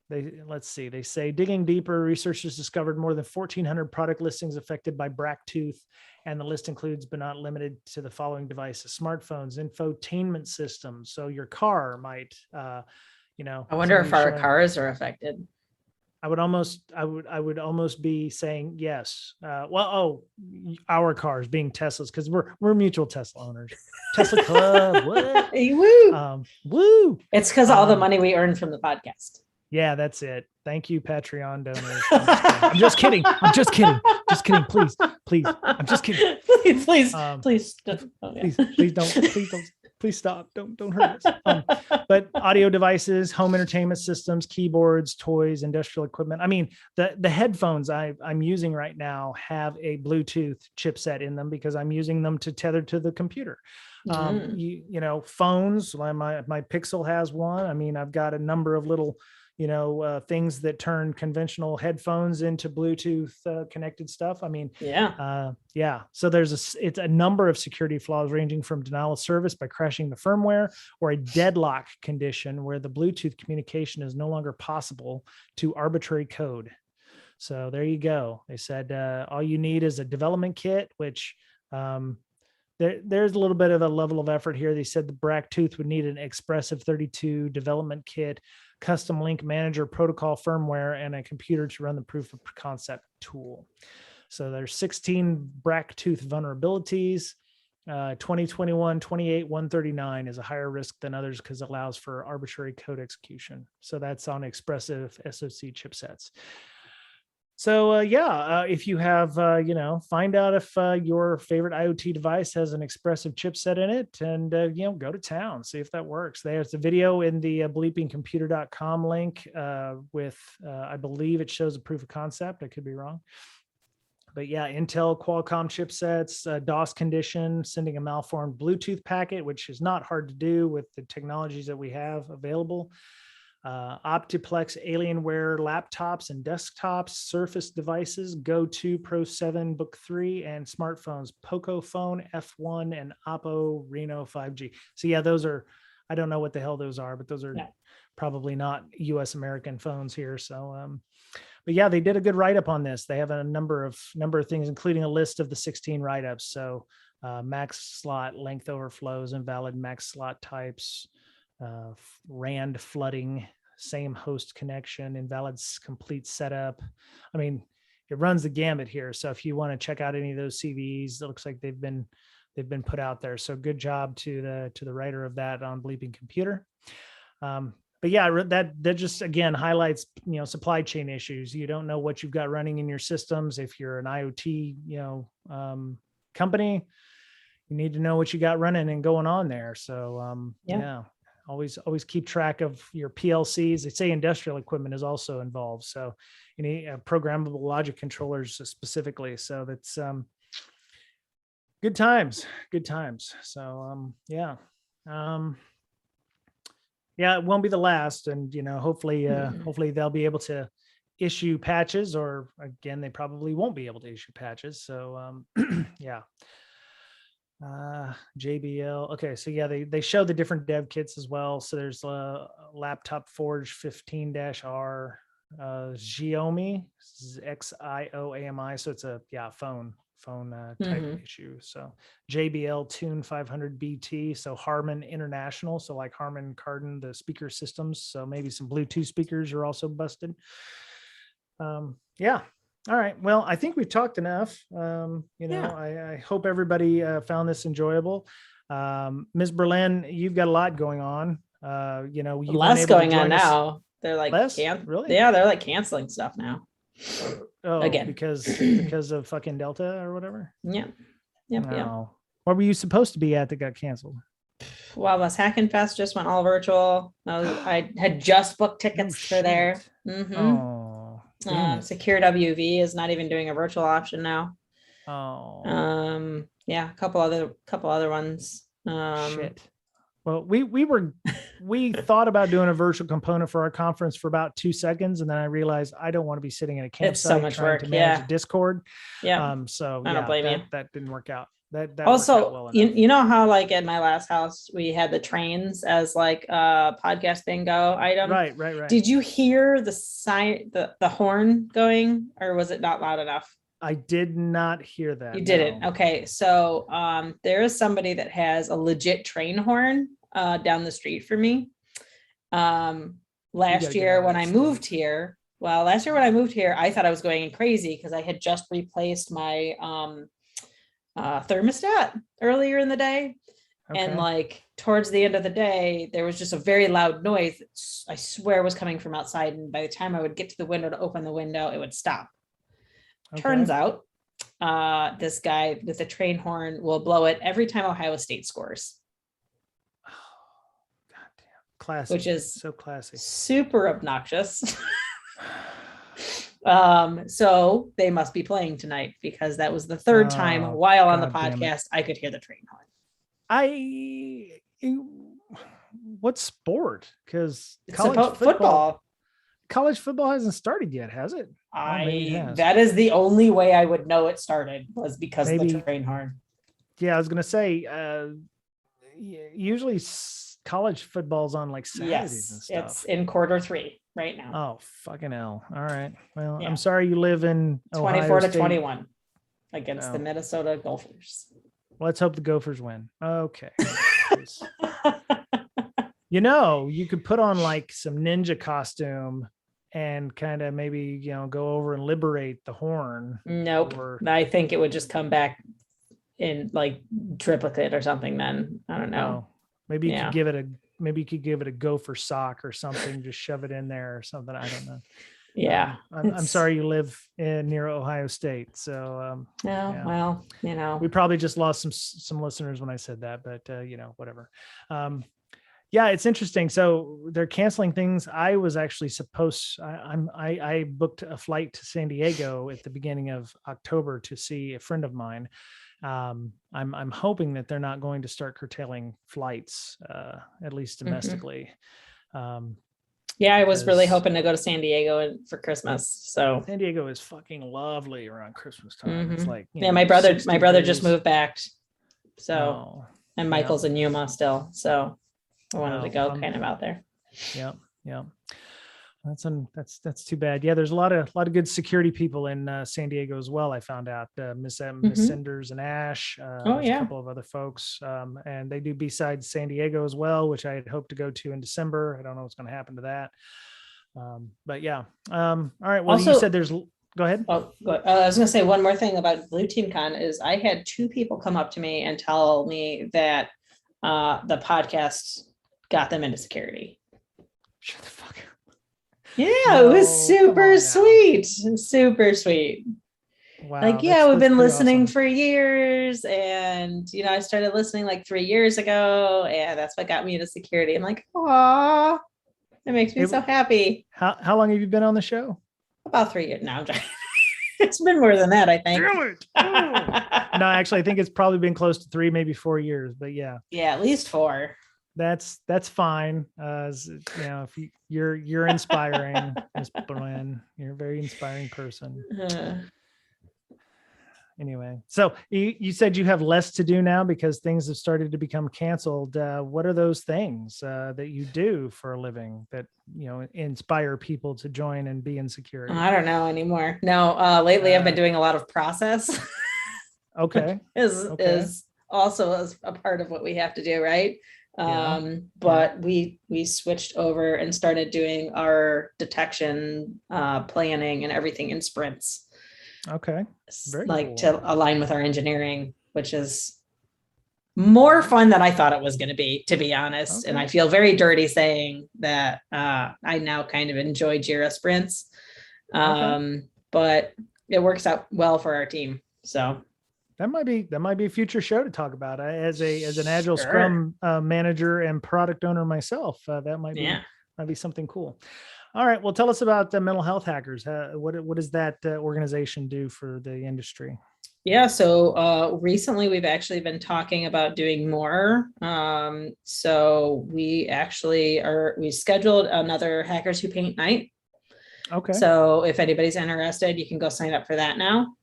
they say digging deeper, researchers discovered more than 1,400 product listings affected by bracktooth, and the list includes, but not limited to, the following devices: smartphones, infotainment systems. So your car might, I wonder if our cars are affected. I would almost be saying yes. Our cars being Teslas, because we're mutual Tesla owners. Tesla Club. What? Hey, woo. Woo. It's because all the money we earn from the podcast. Yeah, that's it. Thank you, Patreon donors. I'm just kidding. Just kidding. Please. I'm just kidding. Please. Please stop. Don't hurt us. But audio devices, home entertainment systems, keyboards, toys, industrial equipment. I mean, the headphones I'm using right now have a Bluetooth chipset in them because I'm using them to tether to the computer. Phones, my Pixel has one. I mean, I've got a number of little things that turn conventional headphones into Bluetooth connected stuff. I mean, So it's a number of security flaws ranging from denial of service by crashing the firmware, or a deadlock condition where the Bluetooth communication is no longer possible, to arbitrary code. So there you go. They said all you need is a development kit, which there's a little bit of a level of effort here. They said the bracktooth would need an Expressive 32 development kit, custom link manager protocol firmware, and a computer to run the proof of concept tool. So there's 16 bracktooth vulnerabilities. 2021 28 139 is a higher risk than others because it allows for arbitrary code execution. So that's on Expressive SoC chipsets. So if you have, find out if your favorite IoT device has an Expressive chipset in it, and go to town, see if that works. There's a video in the bleepingcomputer.com link with, I believe it shows a proof of concept. I could be wrong. But yeah, Intel, Qualcomm chipsets, DOS condition, sending a malformed Bluetooth packet, which is not hard to do with the technologies that we have available. Optiplex Alienware laptops and desktops, Surface devices, Go2 Pro 7 Book 3, and smartphones, Poco Phone F1 and Oppo Reno 5G. So yeah, those are, I don't know what the hell those are, but those are probably not US American phones here. So, but yeah, they did a good write-up on this. They have a number of things, including a list of the 16 write-ups. So max slot length overflows, invalid max slot types, RAND flooding, same host connection, invalid complete setup. I mean, it runs the gamut here. So if you want to check out any of those CVEs, it looks like they've been put out there. So good job to the writer of that on Bleeping Computer. But yeah, that just again highlights supply chain issues. You don't know what you've got running in your systems. If you're an IoT company, you need to know what you got running and going on there. So always keep track of your PLCs. They say industrial equipment is also involved. So you need programmable logic controllers specifically. So that's good times. So Yeah, it won't be the last. And, hopefully they'll be able to issue patches, or again, they probably won't be able to issue patches. So, yeah. JBL. Okay. So yeah, they show the different dev kits as well. So there's a laptop Forge 15-R, Xiaomi, XIOAMI. So it's a phone type issue. So JBL Tune 500 BT. So Harman International. So like Harman Kardon, the speaker systems. So maybe some Bluetooth speakers are also busted. Yeah. All right. Well, I think we've talked enough. I hope everybody found this enjoyable. Ms. Berlin, you've got a lot going on. Less going on now. They're like, really? Yeah, they're like canceling stuff now. Oh, again, because of fucking Delta or whatever. Yeah. Yep. What were you supposed to be at that got canceled? Well, this Hacking Fest just went all virtual. I had just booked tickets for there. Secure WV is not even doing a virtual option now. A couple other ones. Shit. Well, we thought about doing a virtual component for our conference for about 2 seconds, and then I realized I don't want to be sitting in a campsite. It's so much work to manage a Discord. Yeah. So I don't blame you. That didn't work out. That also, well you know how like at my last house we had the trains as like a podcast bingo item. Right. Did you hear the horn going, or was it not loud enough? I did not hear that. You didn't. Okay. So there is somebody that has a legit train horn down the street from me. Last year when I moved here, I thought I was going crazy because I had just replaced my thermostat earlier in the day. Okay. And like towards the end of the day, there was just a very loud noise. I swear was coming from outside. And by the time I would get to the window to open the window, it would stop. Okay. Turns out this guy with the train horn will blow it every time Ohio State scores. Oh, goddamn. Classic. Which is so classic. Super obnoxious. So they must be playing tonight because that was the third time while on the podcast I could hear the train horn. What sport? Because football. College football hasn't started yet, has it? That is the only way I would know it started was because of the train horn. Yeah, I was gonna say usually college football's on like Saturdays and stuff. It's in quarter 3 right now. Oh, fucking hell. All right. Well, yeah. I'm sorry you live in 24-21 against the Minnesota Gophers. Let's hope the Gophers win. Okay. You could put on like some ninja costume and kind of maybe, go over and liberate the horn. Nope. I think it would just come back in like triplicate or something then. I don't know. Maybe you could give it a gopher sock or something, just shove it in there or something. I don't know. Yeah. I'm sorry you live near Ohio State. So, well, we probably just lost some listeners when I said that, but whatever. Yeah, it's interesting. So they're canceling things. I was actually I booked a flight to San Diego at the beginning of October to see a friend of mine. I'm hoping that they're not going to start curtailing flights, at least domestically. I was really hoping to go to San Diego for Christmas. So San Diego is fucking lovely around Christmas time. It's like, my brother just moved back. So, and Michael's in Yuma still. So I wanted to go kind of out there. Yeah. That's too bad. Yeah, there's a lot of good security people in San Diego as well. I found out Miss Cinders and Ash, a couple of other folks, and they do B-Sides San Diego as well, which I had hoped to go to in December. I don't know what's going to happen to that, but yeah. All right. Well, also, you said there's. Go ahead. I was going to say one more thing about Blue Team Con is I had 2 people come up to me and tell me that the podcast got them into security. Shut the fuck up. Yeah, it was super sweet. Super sweet. Wow. Like, we've been listening for years. And, I started listening like 3 years ago. And that's what got me into security. I'm like, aw, it makes me so happy. How long have you been on the show? About 3 years now. It's been more than that, I think. No, actually, I think it's probably been close to 3, maybe 4 years. But yeah. Yeah, at least 4. That's fine. If you're inspiring, Miss Berlin, you're a very inspiring person. Anyway, so you said you have less to do now because things have started to become canceled. What are those things that you do for a living that inspire people to join and be in security? I don't know anymore. No, lately I've been doing a lot of process. Okay. Is also a part of what we have to do, right? But we switched over and started doing our detection planning and everything in sprints. Okay. Very cool. To align with our engineering, which is more fun than I thought it was going to be honest. Okay. And I feel very dirty saying that I now kind of enjoy JIRA sprints. But it works out well for our team. So that might be a future show to talk about. As an Agile Scrum manager and product owner myself, that might be something cool. All right. Well, tell us about Mental Health Hackers. What does that organization do for the industry? Yeah. So recently we've actually been talking about doing more. So we scheduled another Hackers Who Paint night. Okay. So if anybody's interested, you can go sign up for that now.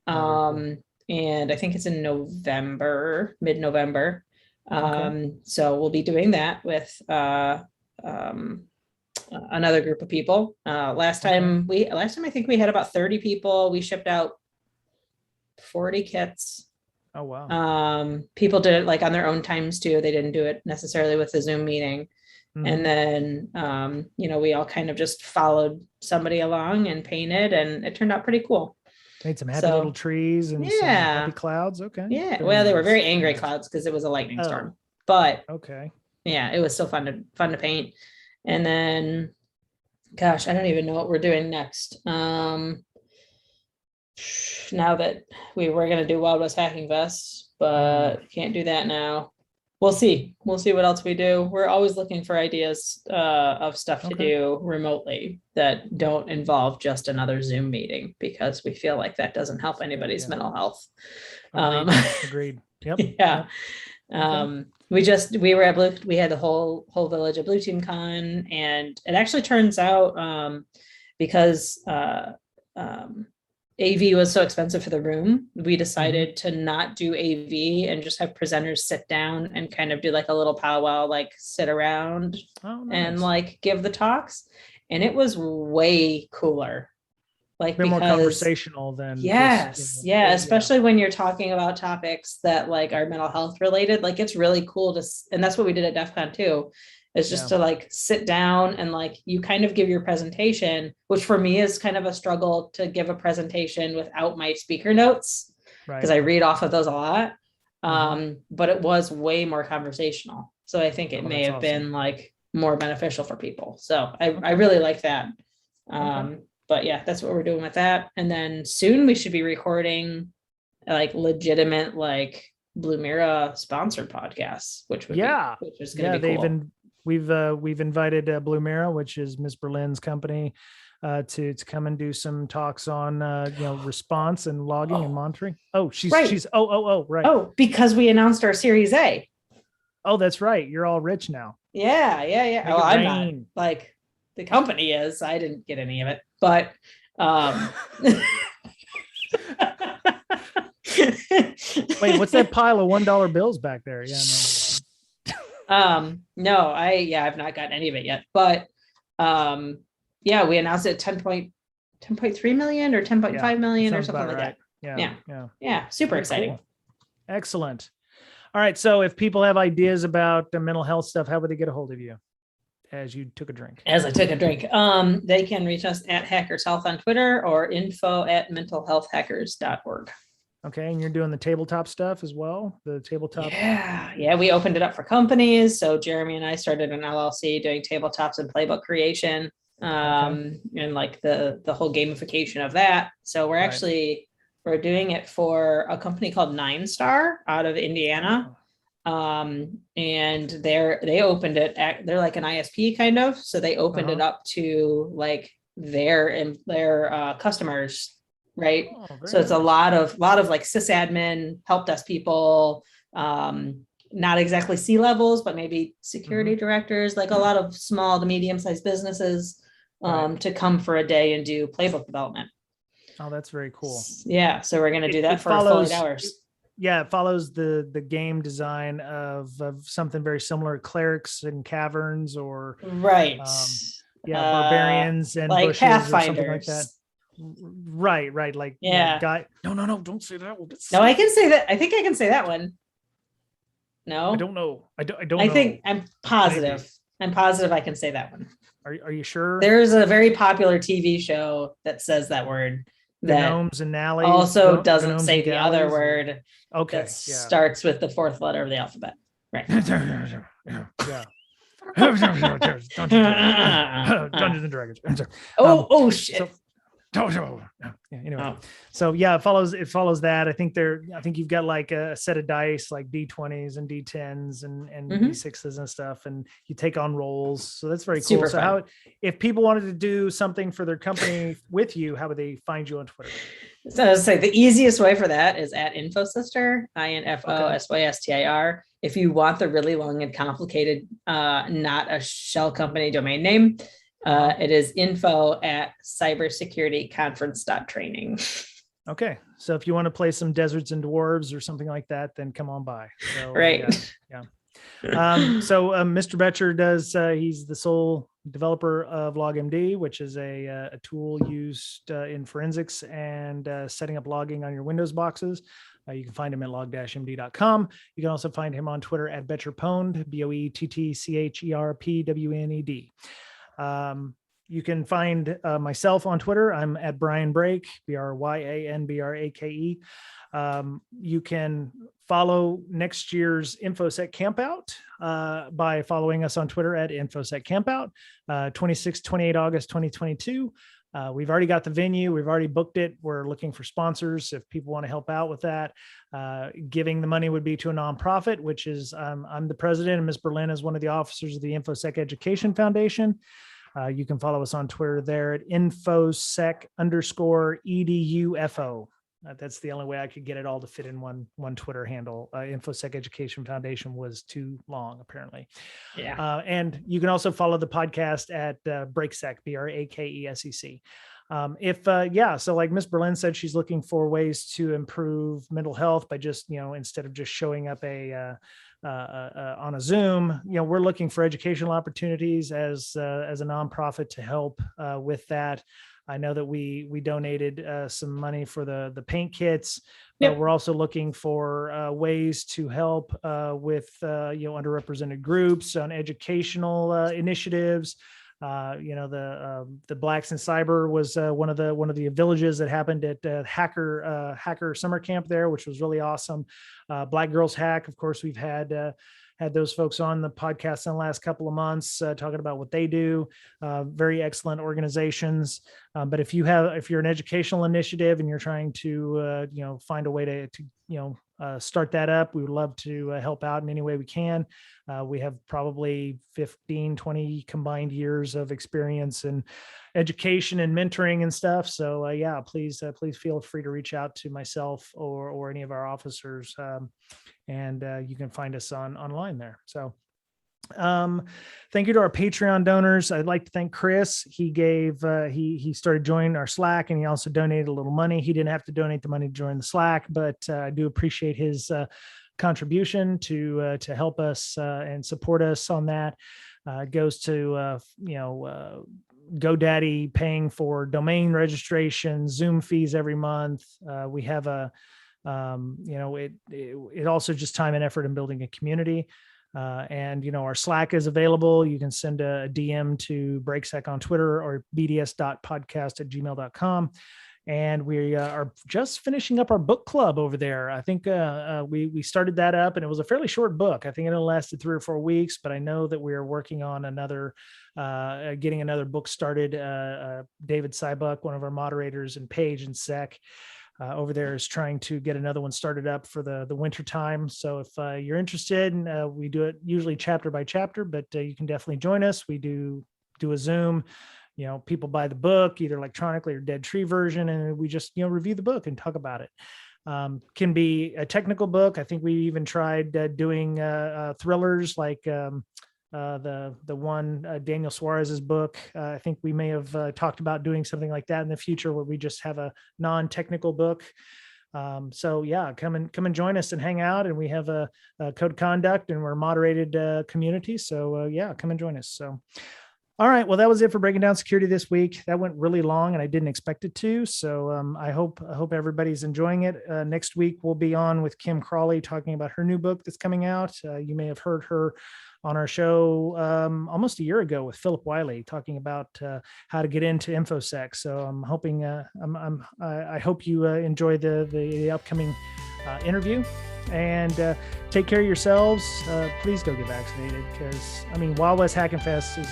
Cool. And I think it's in November, mid-November. So we'll be doing that with another group of people. Last time I think we had about 30 people. We shipped out 40 kits. Oh, wow. People did it like on their own times too. They didn't do it necessarily with the Zoom meeting. Mm-hmm. And then, we all kind of just followed somebody along and painted, and it turned out pretty cool. Made some happy little trees and some happy clouds. Okay. Yeah. Very nice. They were very angry clouds because it was a lightning storm. But yeah, it was still fun to paint. And then, gosh, I don't even know what we're doing next. Now that we were going to do Wild West Hacking Fest, but can't do that now. We'll see. We'll see what else we do. We're always looking for ideas of stuff to do remotely that don't involve just another Zoom meeting, because we feel like that doesn't help anybody's mental health. Agreed. Yep. Yeah. We had the whole village at Blue Team Con, and it actually turns out because AV was so expensive for the room, we decided to not do AV and just have presenters sit down and kind of do like a little powwow, like sit around and like give the talks. And it was way cooler. Like more conversational than especially when you're talking about topics that like are mental health related. Like it's really cool and that's what we did at DEF CON too. Is just to like sit down and like you kind of give your presentation, which for me is kind of a struggle to give a presentation without my speaker notes, because I read off of those a lot. But it was way more conversational. So I think it may have been like more beneficial for people. So I really like that. But yeah, that's what we're doing with that. And then soon we should be recording like legitimate, like Blue Mira sponsored podcasts, which is going to be cool. We've invited Blue Mira, which is Ms. Berlin's company, to come and do some talks on response and logging and monitoring. Oh, she's right. Oh, because we announced our Series A. Oh, that's right. You're all rich now. Yeah. Well, I'm not. Like the company is. I didn't get any of it, but wait, what's that pile of $1 bills back there? Yeah. No, I've not gotten any of it yet, but we announced it 10.3 million or 10.5 million or something like that. Yeah. Super exciting. Cool. Excellent. All right. So if people have ideas about the mental health stuff, how would they get a hold of you as you took a drink? As I took a drink, they can reach us at Hackers Health on Twitter or info@mentalhealthhackers.org. Okay, and you're doing the tabletop stuff as well? The tabletop? Yeah, we opened it up for companies. So Jeremy and I started an LLC doing tabletops and playbook creation, and like the whole gamification of that. So we're doing it for a company called 9 Star out of Indiana. And they opened it they're like an ISP kind of. So they opened it up to like their customers. Right. So it's a lot of like sysadmin, help desk people, not exactly C-levels, but maybe security directors, like a lot of small to medium-sized businesses to come for a day and do playbook development. Oh, that's very cool. Yeah. So we're going to do that for full 8 hours. It follows the game design of something very similar, clerics and caverns, or barbarians and like bushes Pathfinders. or something like that. Right. Like guy. No, don't say that one. No, I can say that. I think I can say that one. No, I don't know. I don't. I think I'm positive. Maybe. I'm positive I can say that one. Are you sure? There's a very popular TV show that says that word. The gnomes and alleys also doesn't say the other word. Okay. That starts with the 4th letter of the alphabet. Right. Yeah. Dungeons and Dragons. Shit. Anyway, so it follows that. I think you've got like a set of dice, like D20s and D10s and D6s and stuff, and you take on rolls. So that's very cool. Super so fun. If people wanted to do something for their company with you, how would they find you on Twitter? So I would say the easiest way for that is at InfoSystir, INFOSYSTIR. If you want the really long and complicated, not a shell company domain name, it is info@cybersecurityconference.training. Okay. So if you want to play some Deserts and Dwarves or something like that, then come on by. So, right. Yeah. Mr. Betcher he's the sole developer of LogMD, which is a tool used in forensics and setting up logging on your Windows boxes. You can find him at log-md.com. You can also find him on Twitter at BetcherPwned, BoettCherPwned. You can find myself on Twitter. I'm at Brian Brake, BryanBrake. You can follow next year's InfoSec Campout by following us on Twitter at InfoSec Campout, 26, 28 August, 2022. We've already got the venue. We've already booked it. We're looking for sponsors if people want to help out with that. Giving the money would be to a nonprofit, which is I'm the president, and Ms. Berlin is one of the officers of the InfoSec Education Foundation. You can follow us on Twitter there at infosec_edufo. That's the only way I could get it all to fit in one Twitter handle. InfoSec Education Foundation was too long, apparently. Yeah. And you can also follow the podcast at Brakesec, BRAKESEC. So like Ms. Berlin said, she's looking for ways to improve mental health by just, instead of just showing up on a Zoom, we're looking for educational opportunities as a nonprofit to help with that. I know that we donated some money for the paint kits. Yep. We're also looking for ways to help with underrepresented groups on educational initiatives. The Blacks in Cyber was one of the villages that happened at Hacker Summer Camp there, which was really awesome. Black Girls Hack, of course, we've had those folks on the podcast in the last couple of months talking about what they do. Very excellent organizations. But if you're an educational initiative and you're trying to find a way to start that up, we would love to help out in any way we can. We have probably 15, 20 combined years of experience in education and mentoring and stuff. So please feel free to reach out to myself or any of our officers. And you can find us online there. So thank you to our Patreon donors. I'd like to thank Chris. He started joining our Slack, and he also donated a little money. He didn't have to donate the money to join the Slack, but I do appreciate his contribution to help us and support us on that. It goes to GoDaddy paying for domain registration, Zoom fees every month. We have it also just time and effort in building a community. And our Slack is available. You can send a DM to Brakesec on Twitter or bds.podcast@gmail.com. And we are just finishing up our book club over there. I think we started that up, and it was a fairly short book. I think it only lasted 3 or 4 weeks, but I know that we are working on getting another book started. David Sybuck, one of our moderators, and Paige and Sec over there is trying to get another one started up for the winter time. So if you're interested, and we do it usually chapter by chapter, but you can definitely join us. We do a Zoom. People buy the book either electronically or Dead Tree version, and we just review the book and talk about it. Can be a technical book. I think we even tried doing thrillers like the one Daniel Suarez's book. I think we may have talked about doing something like that in the future, where we just have a non-technical book. So yeah, come and join us and hang out. And we have a code of conduct, and we're a moderated community. So yeah, come and join us. So. All right. Well, that was it for Breaking Down Security this week. That went really long, and I didn't expect it to. So I hope everybody's enjoying it. Next week, we'll be on with Kim Crawley talking about her new book that's coming out. You may have heard her on our show almost a year ago with Philip Wiley, talking about how to get into InfoSec. So I'm hoping I hope you enjoy the upcoming interview. And take care of yourselves. Please go get vaccinated, because I mean, Wild West Hacking Fest is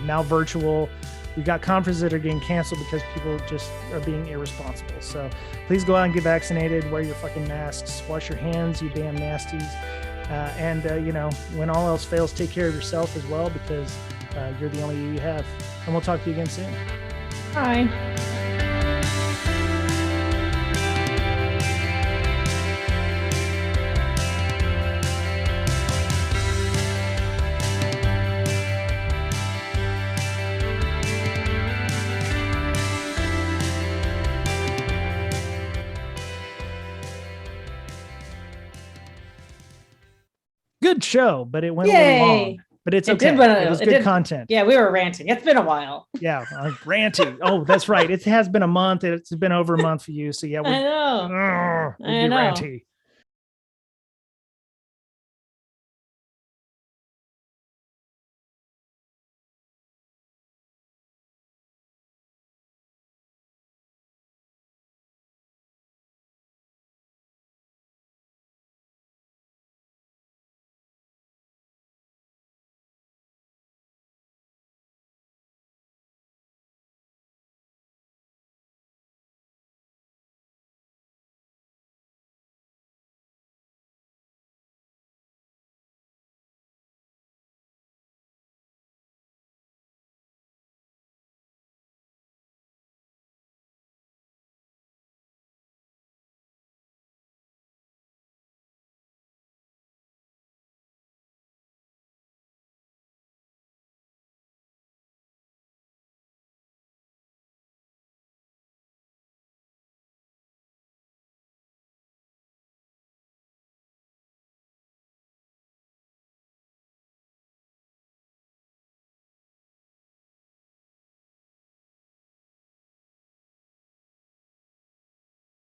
now virtual. We've got conferences that are getting canceled because people just are being irresponsible. So please go out and get vaccinated. Wear your fucking masks. Wash your hands, you damn nasties. And when all else fails, take care of yourself as well, because you're the only you have. And we'll talk to you again soon. Bye. Good show, but it went a little long. But it's okay. It was good content. Yeah, we were ranting. It's been a while. Yeah, ranting. Oh, that's right. It has been a month. It's been over a month for you. So yeah, I know. Ranty.